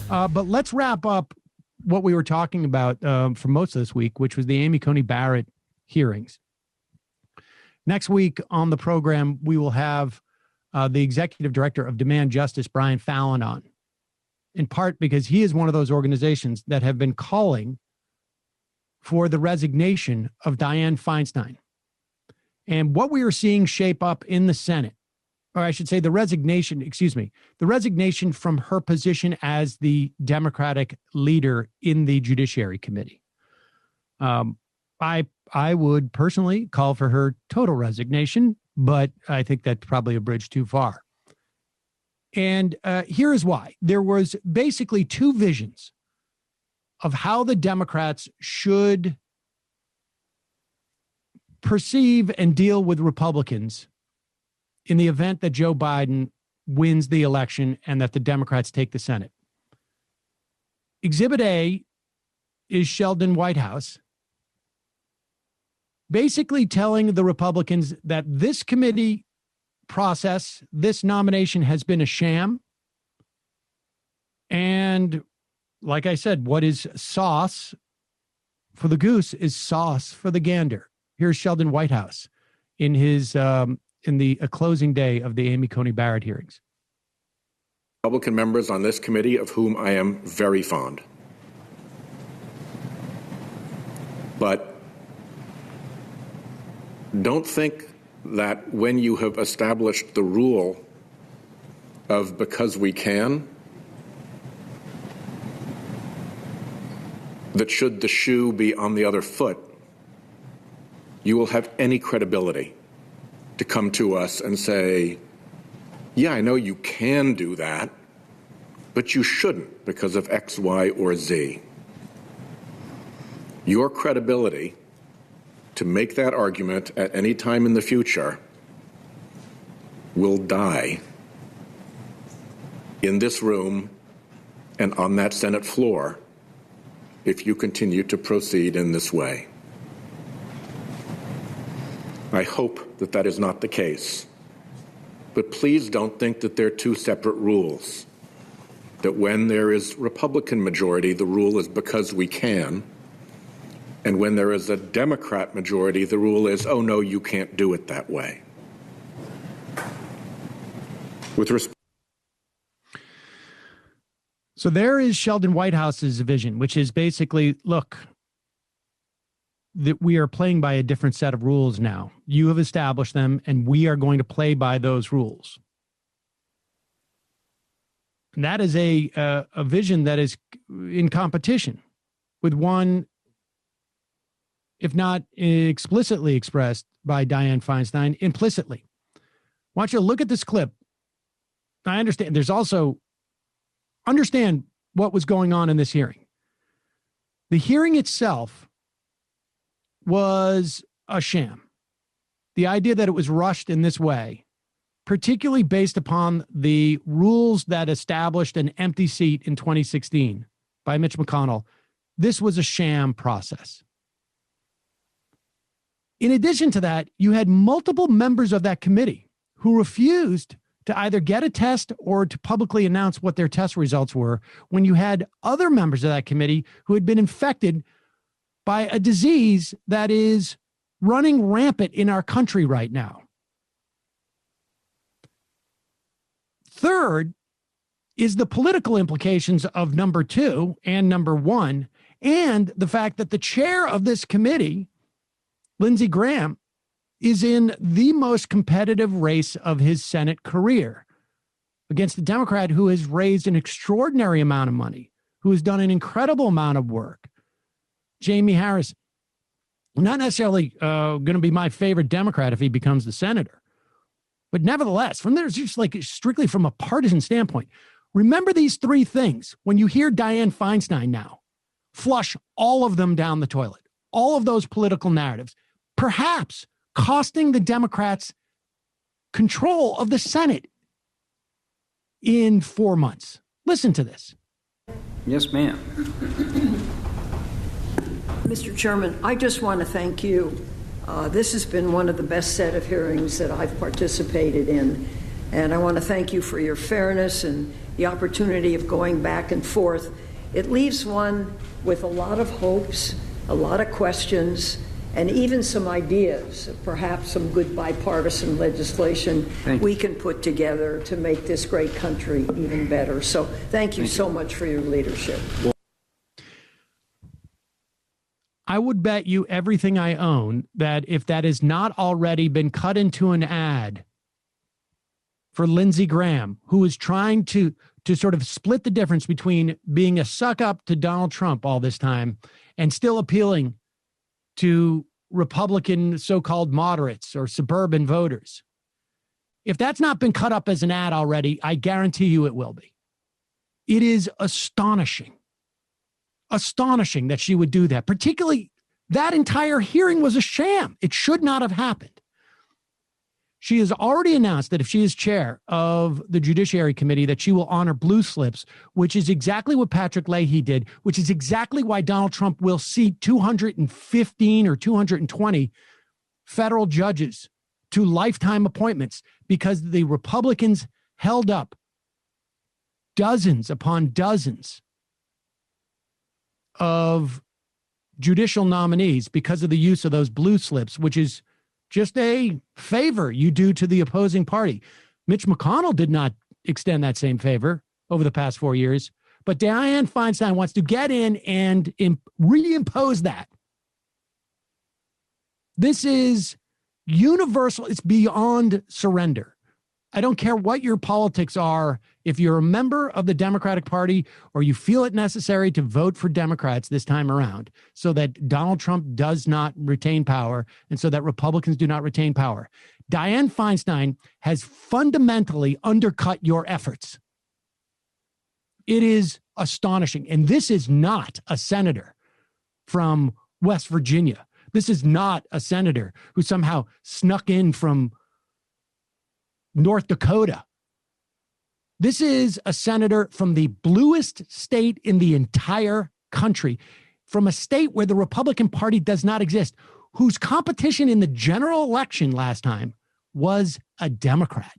But let's wrap up what we were talking about for most of this week, which was the Amy Coney Barrett hearings. Next week on the program, we will have the executive director of Demand Justice, Brian Fallon, on, in part because he is one of those organizations that have been calling for the resignation of Dianne Feinstein. And what we are seeing shape up in the Senate, or I should say the resignation from her position as the Democratic leader in the Judiciary Committee. I would personally call for her total resignation, but I think that's probably a bridge too far. And here is why. There was basically two visions of how the Democrats should perceive and deal with Republicans in the event that Joe Biden wins the election and that the Democrats take the Senate. Exhibit A is Sheldon Whitehouse basically telling the Republicans that this committee process, this nomination has been a sham. And like I said, what is sauce for the goose is sauce for the gander. Here's Sheldon Whitehouse in his in the closing day of the Amy Coney Barrett hearings. Republican members on this committee of whom I am very fond. But don't think that when you have established the rule of because we can, that should the shoe be on the other foot, you will have any credibility to come to us and say, yeah, I know you can do that, but you shouldn't because of X, Y, or Z. Your credibility to make that argument at any time in the future will die in this room and on that Senate floor if you continue to proceed in this way. I hope that that is not the case. But please don't think that they're two separate rules. That when there is Republican majority, the rule is because we can. And when there is a Democrat majority, the rule is, oh, no, you can't do it that way. So there is Sheldon Whitehouse's vision, which is basically, look, that we are playing by a different set of rules now. You have established them, and we are going to play by those rules. And that is a vision that is in competition with one, if not explicitly expressed by Dianne Feinstein, implicitly. I want you to look at this clip. I understand. There's also, understand what was going on in this hearing. The hearing itself was a sham. The idea that it was rushed in this way, particularly based upon the rules that established an empty seat in 2016 by Mitch McConnell, this was a sham process. In addition to that, you had multiple members of that committee who refused to either get a test or to publicly announce what their test results were, when you had other members of that committee who had been infected by a disease that is running rampant in our country right now. Third is the political implications of number two and number one, and the fact that the chair of this committee, Lindsey Graham, is in the most competitive race of his Senate career against a Democrat who has raised an extraordinary amount of money, who has done an incredible amount of work, Jamie Harrison. Not necessarily going to be my favorite Democrat if he becomes the senator, but nevertheless, from there, just like strictly from a partisan standpoint, remember these three things. When you hear Dianne Feinstein now, flush all of them down the toilet, all of those political narratives, perhaps costing the Democrats control of the Senate in 4 months. Listen to this. Yes, ma'am. Mr. Chairman, I just want to thank you. This has been one of the best set of hearings that I've participated in. And I want to thank you for your fairness and the opportunity of going back and forth. It leaves one with a lot of hopes, a lot of questions, and even some ideas, perhaps some good bipartisan legislation we can put together to make this great country even better. So thank you so much for your leadership. I would bet you everything I own that if that has not already been cut into an ad for Lindsey Graham, who is trying to sort of split the difference between being a suck up to Donald Trump all this time and still appealing to Republican so-called moderates or suburban voters. If that's not been cut up as an ad already, I guarantee you it will be. It is astonishing that she would do that. Particularly, that entire hearing was a sham. It should not have happened. She has already announced that if she is chair of the Judiciary Committee, that she will honor blue slips, which is exactly what Patrick Leahy did, which is exactly why Donald Trump will seat 215 or 220 federal judges to lifetime appointments, because the Republicans held up dozens upon dozens of judicial nominees because of the use of those blue slips, which is just a favor you do to the opposing party. Mitch McConnell did not extend that same favor over the past 4 years, but Dianne Feinstein wants to get in and reimpose that. This is universal. It's beyond surrender. I don't care what your politics are. If you're a member of the Democratic Party or you feel it necessary to vote for Democrats this time around so that Donald Trump does not retain power and so that Republicans do not retain power, Dianne Feinstein has fundamentally undercut your efforts. It is astonishing. And this is not a senator from West Virginia. This is not a senator who somehow snuck in from North Dakota. This is a senator from the bluest state in the entire country, from a state where the Republican Party does not exist, whose competition in the general election last time was a Democrat.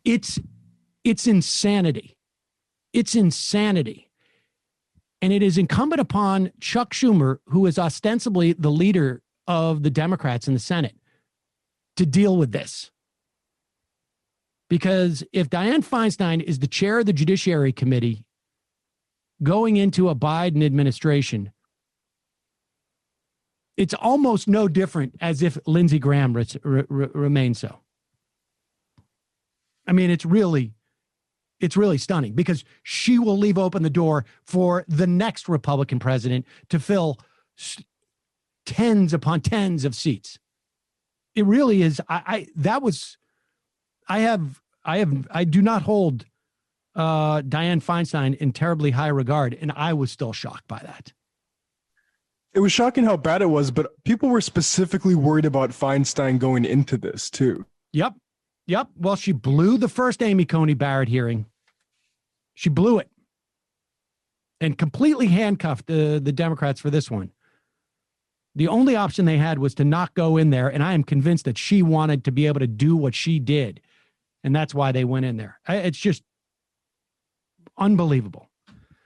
It's insanity. It's insanity. And it is incumbent upon Chuck Schumer, who is ostensibly the leader of the Democrats in the Senate, to deal with this. Because if Dianne Feinstein is the chair of the Judiciary Committee going into a Biden administration, it's almost no different as if Lindsey Graham remains so. I mean, it's really stunning, because she will leave open the door for the next Republican president to fill tens upon tens of seats. It really is. I do not hold Dianne Feinstein in terribly high regard, and I was still shocked by that. It was shocking how bad it was, but people were specifically worried about Feinstein going into this too. Yep. Well, she blew the first Amy Coney Barrett hearing. She blew it and completely handcuffed the Democrats for this one. The only option they had was to not go in there, and I am convinced that she wanted to be able to do what she did, and that's why they went in there. It's just unbelievable.